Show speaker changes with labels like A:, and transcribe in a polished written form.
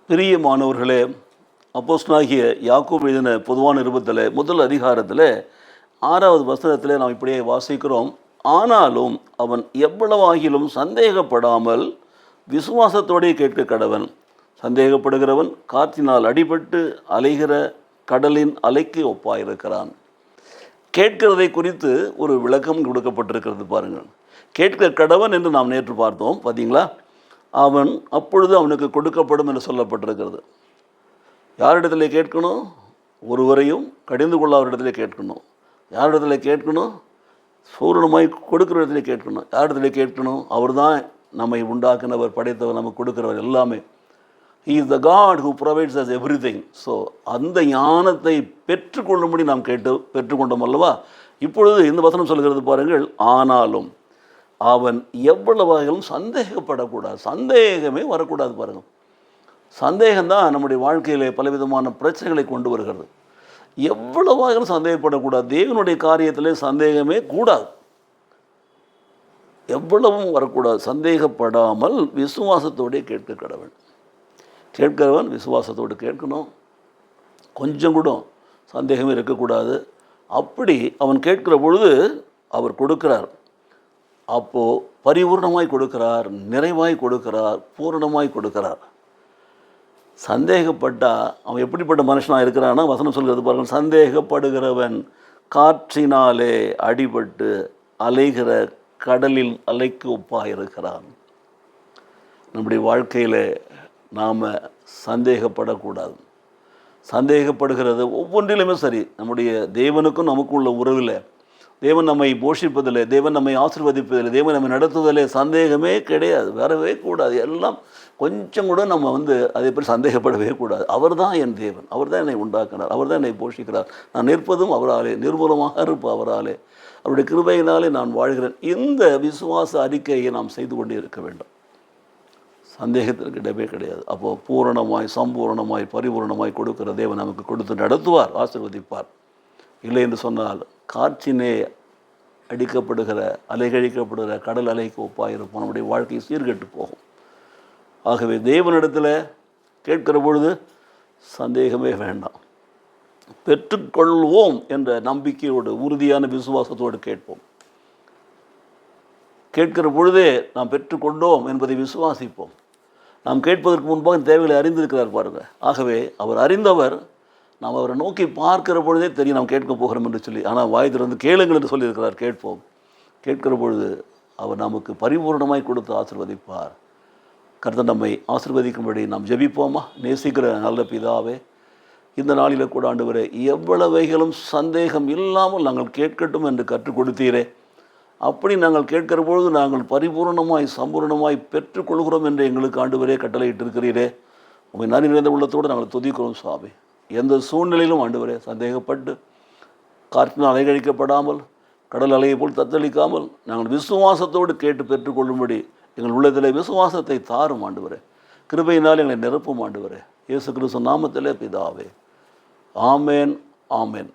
A: பிரியமானவர்களே, அப்போஸ்தலனாகிய யாக்கோபு எழுதின பொதுவான நிருபத்தில் முதல் அதிகாரத்தில் 6வது வசனத்தில் நாம் இப்படியே வாசிக்கிறோம். ஆனாலும் அவன் எவ்வளவாகிலும் சந்தேகப்படாமல் விசுவாசத்தோடே கேட்க கடவன். சந்தேகப்படுகிறவன் காற்றினால் அடிபட்டு அலைகிற கடலின் அலைக்கு ஒப்பாயிருக்கிறான். கேட்கிறதை குறித்து ஒரு விளக்கம் கொடுக்கப்பட்டிருக்கிறது பாருங்கள். கேட்க கடவன் என்று நாம் நேற்று பார்த்தோம், பார்த்தீங்களா? அவன் அப்பொழுது அவனுக்கு கொடுக்கப்படும் என்று சொல்லப்பட்டிருக்கிறது. யாரிடத்துல கேட்கணும்? ஒருவரையும் கடிந்து கொள்ளாதவரிடத்துல கேட்கணும். யாரிடத்துல கேட்கணும்? பூரணமாய் கொடுக்குற இடத்துல கேட்கணும். யாரிடத்துல கேட்கணும்? அவர் தான் நம்மை உண்டாக்குனவர், படைத்தவர், நமக்கு கொடுக்குறவர் எல்லாமே. He is the God who provides us everything. So அந்த ஞானத்தை பெற்றுக்கொள்ளும்படி நாம் பெற்றுக்கொண்டோம் அல்லவா? இப்பொழுது இந்த வசனம் சொல்கிறது பாருங்கள். ஆனாலும் அவன் எவ்வளவாகிலும் சந்தேகப்படக்கூடாது. சந்தேகமே வரக்கூடாது பாருங்கள். சந்தேகம்தான் நம்முடைய வாழ்க்கையிலே பலவிதமான பிரச்சனைகளை கொண்டு வருகிறது. எவ்வளவாகிலும் சந்தேகப்படக்கூடாது. தேவனுடைய காரியத்திலே சந்தேகமே கூடாது. எவ்வளவும் வரக்கூடாது. சந்தேகப்படாமல் விசுவாசத்தோடே கேட்க கடவன். கேட்கிறவன் விசுவாசத்தோடு கேட்கணும். கொஞ்சம் கூட சந்தேகமே இருக்கக்கூடாது. அப்படி அவன் கேட்கிற பொழுது அவர் கொடுக்கிறார். அப்போது பரிபூர்ணமாய் கொடுக்கிறார், நிறைவாய் கொடுக்கிறார், பூரணமாய் கொடுக்கிறார். சந்தேகப்பட்டால் அவன் எப்படிப்பட்ட மனுஷனாக இருக்கிறான்னா, வசனம் சொல்கிறது பாருங்கள். சந்தேகப்படுகிறவன் காற்றினாலே அடிபட்டு அலைகிற கடலில் அலைக்கு ஒப்பாக இருக்கிறான். நம்முடைய வாழ்க்கையில் நாம் சந்தேகப்படக்கூடாது. சந்தேகப்படுகிறது ஒவ்வொன்றிலுமே சரி. நம்முடைய தேவனுக்கும் நமக்கும் உள்ள உறவில், தேவன் நம்மை போஷிப்பதில்லை, தேவன் நம்மை ஆசீர்வதிப்பதில்லை, தேவன் நம்மை நடத்துவதில்லை சந்தேகமே கிடையாது. வரவே கூடாது. எல்லாம் கொஞ்சம் கூட நம்ம அதை பற்றி சந்தேகப்படவே கூடாது. அவர் தான் என் தேவன், அவர் தான் என்னை உண்டாக்கினார், அவர் தான் என்னை போஷிக்கிறார். நான் நிற்பதும் அவராலே, நிர்மூலமாக இருப்ப அவராலே, அவருடைய கிருபையினாலே நான் வாழ்கிறேன். இந்த விசுவாச அறிக்கையை நாம் செய்து கொண்டே இருக்க வேண்டும். சந்தேகத்திற்கு இடமே கிடையாது. அப்போது பூரணமாய், சம்பூரணமாய், பரிபூர்ணமாய் கொடுக்கிற தேவன் நமக்கு கொடுத்து நடத்துவார், ஆசீர்வதிப்பார். இல்லை என்று சொன்னால் காற்றினே அடிக்கப்படுகிற, அலைகழிக்கப்படுகிற கடல் அலைக்கு ஒப்பாயிருப்போம். நம்முடைய வாழ்க்கை சீர்கெட்டு போகும். ஆகவே தேவனிடத்தில் கேட்கிற பொழுது சந்தேகமே வேண்டாம். பெற்றுக்கொள்வோம் என்ற நம்பிக்கையோடு, உறுதியான விசுவாசத்தோடு கேட்போம். கேட்கிற பொழுதே நாம் பெற்றுக்கொண்டோம் என்பதை விசுவாசிப்போம். நாம் கேட்பதற்கு முன்பாக தேவைகளை அறிந்திருக்கிறார் பாருங்கள். ஆகவே அவர் அறிந்தவர். நாம் அவரை நோக்கி பார்க்கிற பொழுதே தெரியும் நாம் கேட்க போகிறோம் என்று சொல்லி. ஆனால் வாய் திறந்து கேளுங்கள் என்று சொல்லியிருக்கிறார். கேட்போம். கேட்கிற பொழுது அவர் நமக்கு பரிபூர்ணமாய் கொடுத்து ஆசீர்வதிப்பார். கர்த்தர் நம்மை ஆசீர்வதிக்கும்படி நாம் ஜெபிப்போமா? நேசிக்கிற நல்ல பிதாவே, இந்த நாளில் கூட ஆண்டவரே, எவ்வளவைகளும் சந்தேகம் இல்லாமல் நாங்கள் கேட்கட்டும் என்று கற்றுக் கொடுத்தீரே. அப்படி நாங்கள் கேட்கிற பொழுது நாங்கள் பரிபூர்ணமாய், சம்பூர்ணமாய் பெற்றுக்கொள்கிறோம் என்று எங்களுக்கு ஆண்டவரே கட்டளையிட்டிருக்கிறீரே. உண்மை நன்றி நிறைந்த உள்ளத்தோடு நாங்கள் துதிக்கிறோம் சுவாமி. எந்த சூழ்நிலையிலும் ஆண்டவரே சந்தேகப்பட்டு காற்றினால் அலைகழிக்கப்படாமல், கடல் அலையை போல் தத்தளிக்காமல் நாங்கள் விசுவாசத்தோடு கேட்டு பெற்றுக்கொள்ளும்படி எங்கள் உள்ளத்திலே விசுவாசத்தை தாரும் ஆண்டவரே. கிருபையினால் எங்களை நிரப்பும் ஆண்டவரே. இயேசு கிறிஸ்து நாமத்திலே பிதாவே. ஆமேன், ஆமேன்.